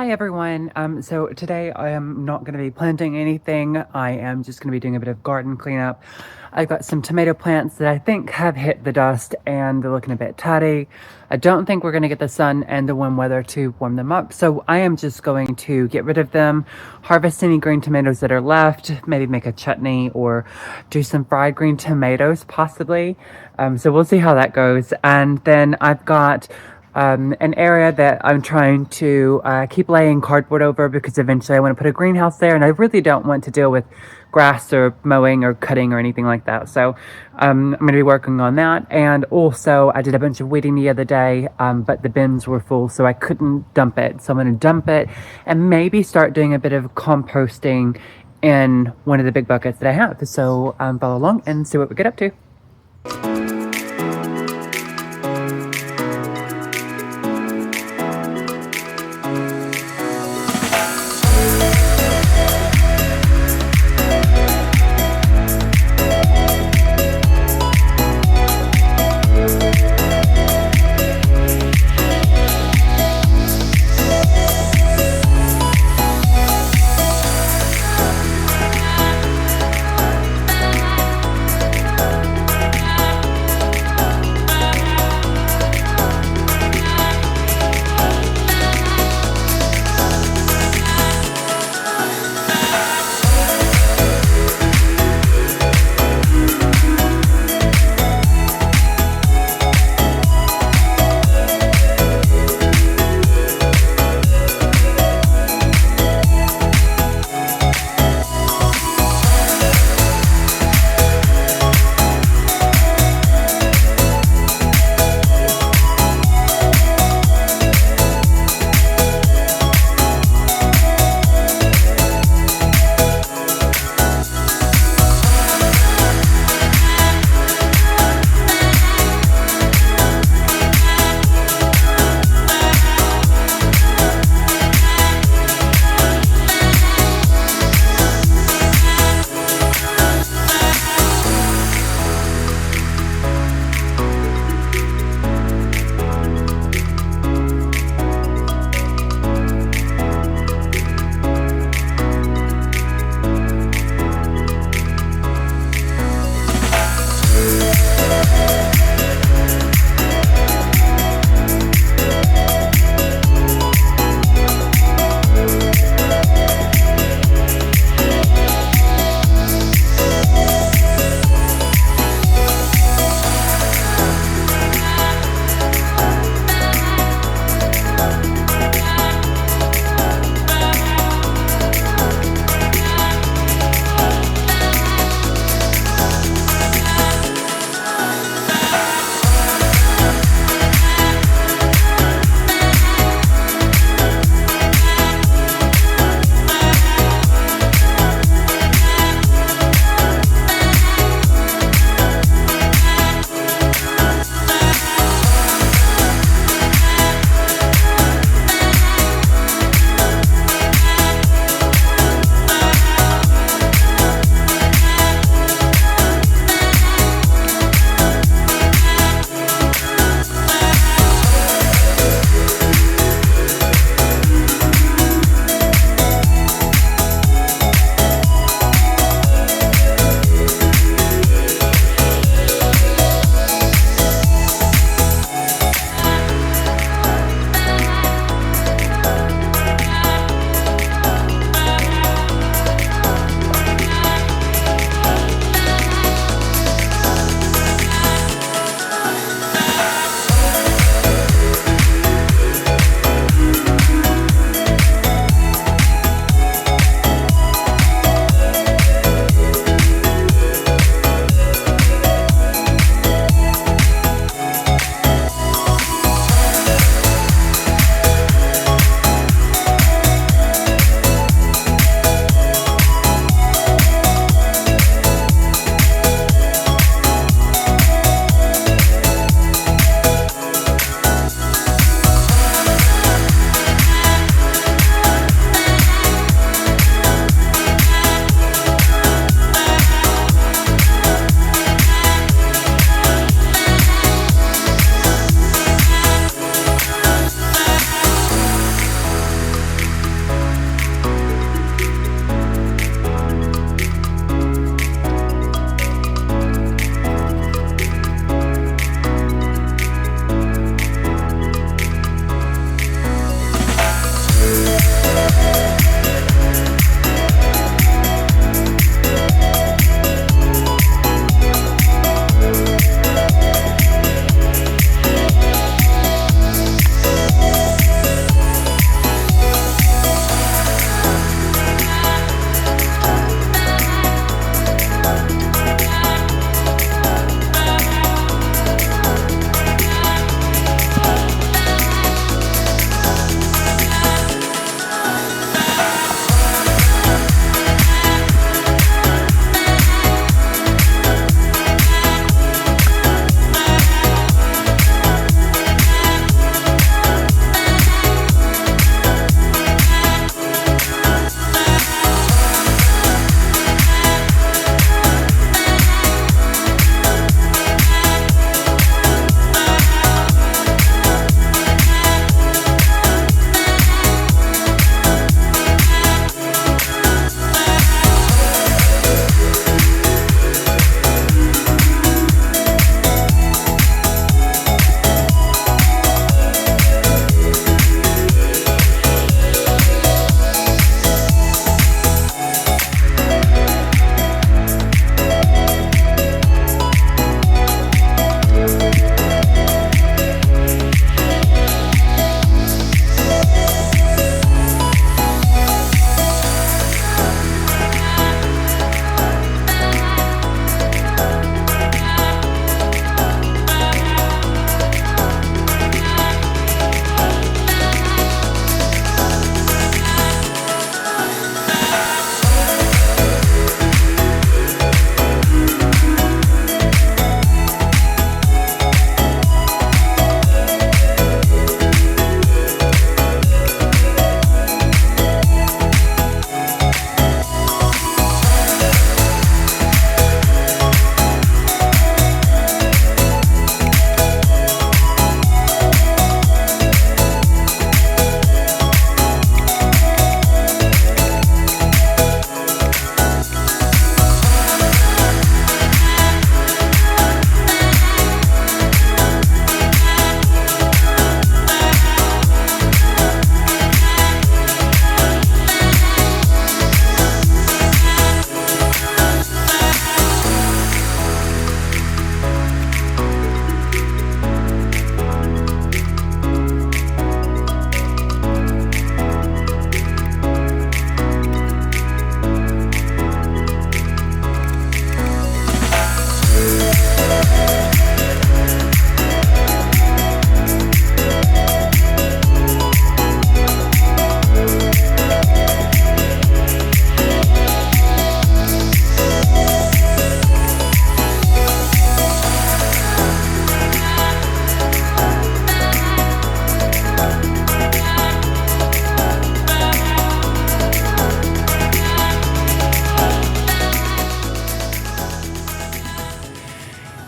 Hi everyone. So today I am not going to be planting anything. I am just going to be doing a bit of garden cleanup. I've got some tomato plants that I think have hit the dust and they're looking a bit tatty. I don't think we're going to get the sun and the warm weather to warm them up. So I am just going to get rid of them, harvest any green tomatoes that are left, maybe make a chutney or do some fried green tomatoes possibly. So we'll see how that goes. And then I've got an area that I'm trying to keep laying cardboard over because eventually I want to put a greenhouse there, and I really don't want to deal with grass or mowing or cutting or anything like that. So I'm going to be working on that. And also I did a bunch of weeding the other day, but the bins were full, so I couldn't dump it. So I'm going to dump it and maybe start doing a bit of composting in one of the big buckets that I have. So follow along and see what we get up to.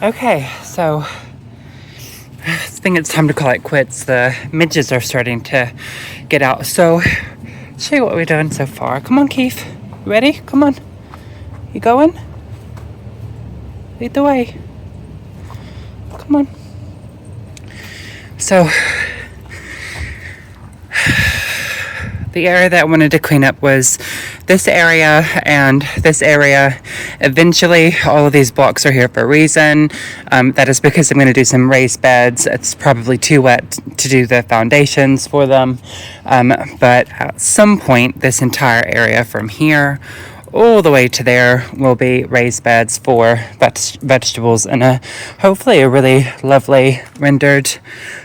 Okay, so I think it's time to call it quits. The midges are starting to get out. So, show you what we've done so far. Come on, Keith. You ready? Come on. You going? Lead the way. Come on. So, the area that I wanted to clean up was this area and this area. Eventually, all of these blocks are here for a reason. That is because I'm going to do some raised beds. It's probably too wet to do the foundations for them. But at some point, this entire area from here all the way to there will be raised beds for vegetables and hopefully a really lovely rendered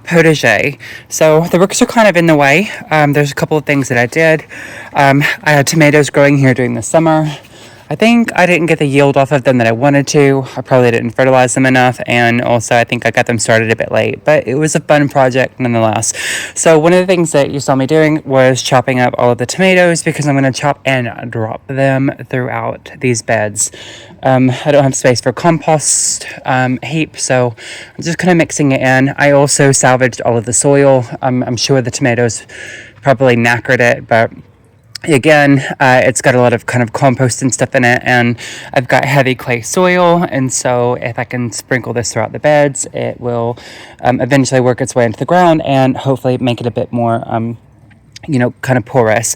potager. So the rooks are kind of in the way. There's a couple of things that I did. I had tomatoes growing here during the summer. I think I didn't get the yield off of them that I wanted to. I probably didn't fertilize them enough, and also I think I got them started a bit late, but it was a fun project nonetheless. So one of the things that you saw me doing was chopping up all of the tomatoes because I'm going to chop and drop them throughout these beds. I don't have space for compost heap, so I'm just kind of mixing it in. I also salvaged all of the soil. I'm sure the tomatoes probably knackered it, but again, it's got a lot of kind of compost and stuff in it, and I've got heavy clay soil, and so if I can sprinkle this throughout the beds, it will eventually work its way into the ground and hopefully make it a bit more kind of porous.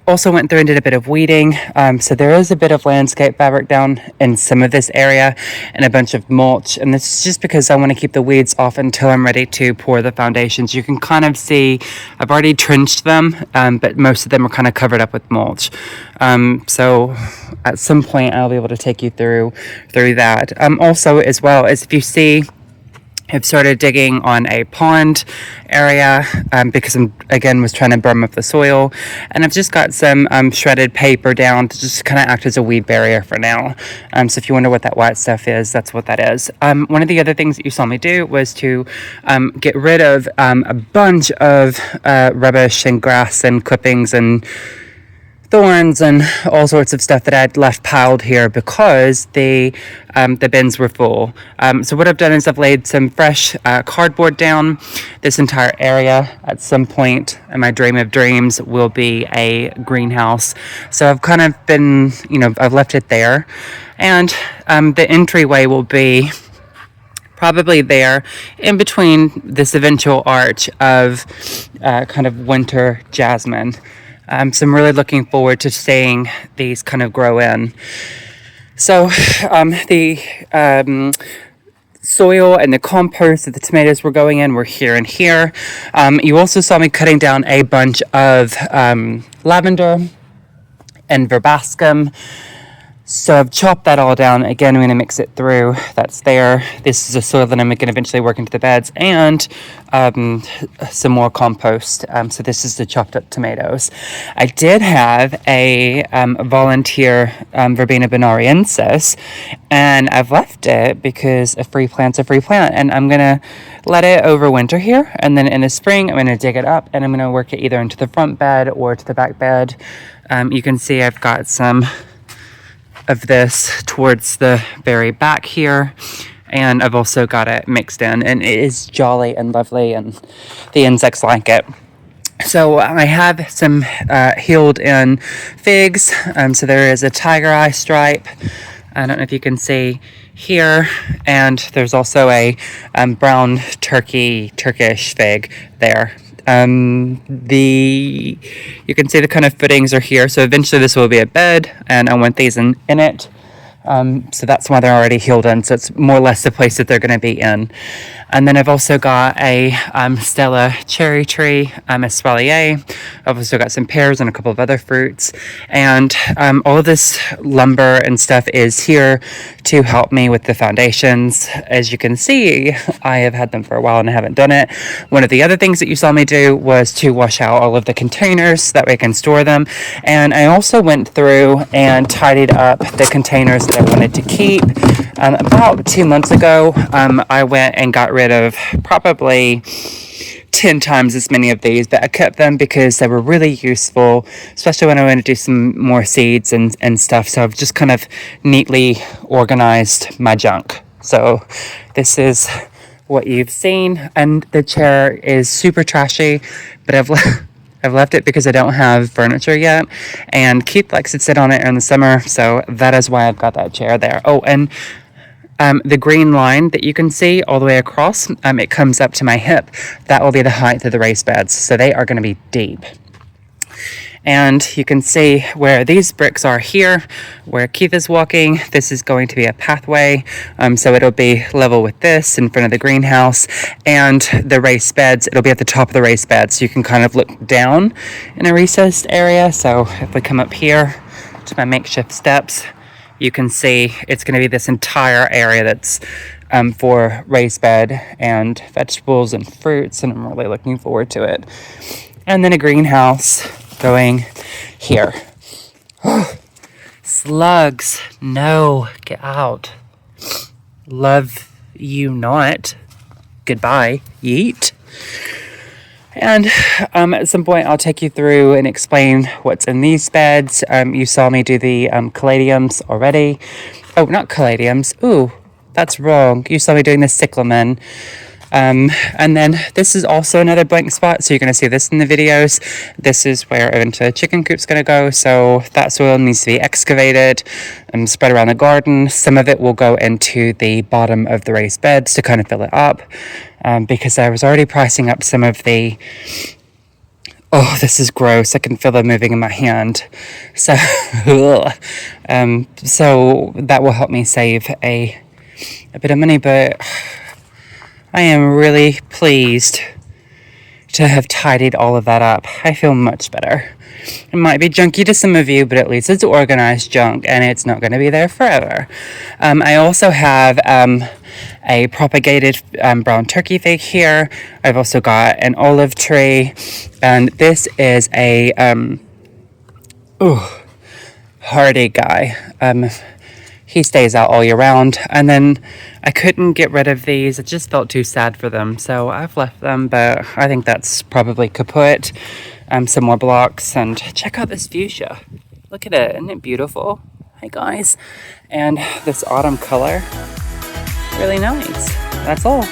Also went through and did a bit of weeding. So there is a bit of landscape fabric down in some of this area and a bunch of mulch. And this is just because I want to keep the weeds off until I'm ready to pour the foundations. You can kind of see I've already trenched them, but most of them are kind of covered up with mulch. So at some point I'll be able to take you through that. Also as well as if you see, I've started digging on a pond area because was trying to berm up the soil, and I've just got some shredded paper down to just kind of act as a weed barrier for now. So if you wonder what that white stuff is, that's what that is. One of the other things that you saw me do was to get rid of a bunch of rubbish and grass and clippings and thorns and all sorts of stuff that I'd left piled here because the bins were full. So what I've done is I've laid some fresh cardboard down. This entire area at some point in my dream of dreams will be a greenhouse. So I've kind of been, I've left it there. And the entryway will be probably there in between this eventual arch of kind of winter jasmine. So I'm really looking forward to seeing these kind of grow in. So the soil and the compost that the tomatoes were going in were here and here. You also saw me cutting down a bunch of lavender and verbascum. So I've chopped that all down. Again, I'm going to mix it through. That's there. This is the soil that I'm going to eventually work into the beds, and some more compost. So this is the chopped up tomatoes. I did have a volunteer Verbena bonariensis, and I've left it because a free plant's a free plant, and I'm going to let it overwinter here, and then in the spring I'm going to dig it up and I'm going to work it either into the front bed or to the back bed. You can see I've got some of this towards the very back here, and I've also got it mixed in, and it is jolly and lovely and the insects like it. So I have some healed in figs. So there is a tiger eye stripe. I don't know if you can see here, and there's also a brown Turkish fig there. You can see the kind of footings are here, so eventually this will be a bed, and I want these in it. So that's why they're already healed in, so it's more or less the place that they're going to be in. And then I've also got a Stella cherry tree, espalier. I've also got some pears and a couple of other fruits. And all of this lumber and stuff is here to help me with the foundations. As you can see, I have had them for a while and I haven't done it. One of the other things that you saw me do was to wash out all of the containers so that way I can store them. And I also went through and tidied up the containers that I wanted to keep. About 2 months ago, I went and got rid of probably 10 times as many of these, but I kept them because they were really useful, especially when I want to do some more seeds and stuff. So I've just kind of neatly organized my junk. So this is what you've seen, and the chair is super trashy, but I've left it because I don't have furniture yet, and Keith likes to sit on it in the summer, so that is why I've got that chair there. Oh, and the green line that you can see all the way across, it comes up to my hip. That will be the height of the raised beds, so they are going to be deep. And you can see where these bricks are here, where Keith is walking. This is going to be a pathway, so it'll be level with this in front of the greenhouse. And the raised beds, it'll be at the top of the raised bed, so you can kind of look down in a recessed area. So if we come up here to my makeshift steps, you can see it's going to be this entire area that's for raised bed and vegetables and fruits, and I'm really looking forward to it. And then a greenhouse going here. Slugs, no, get out. Love you not. Goodbye, yeet. And at some point I'll take you through and explain what's in these beds. You saw me do the caladiums already. Oh, not caladiums. Ooh, that's wrong. You saw me doing the cyclamen. And then this is also another blank spot, so you're going to see this in the videos. This is where eventually the chicken coop's going to go, so that soil needs to be excavated and spread around the garden. Some of it will go into the bottom of the raised beds to kind of fill it up, because I was already pricing up some of the... Oh, this is gross. I can feel them moving in my hand. So, so that will help me save a bit of money, but... I am really pleased to have tidied all of that up. I feel much better. It might be junky to some of you, but at least it's organized junk, and it's not going to be there forever. I also have a propagated brown turkey fig here. I've also got an olive tree, and this is a hardy guy. He stays out all year round. And then I couldn't get rid of these. I just felt too sad for them, so I've left them, but I think that's probably kaput. Some more blocks, and check out this fuchsia. Look at it, isn't it beautiful? Hi guys. And this autumn color, really nice. That's all.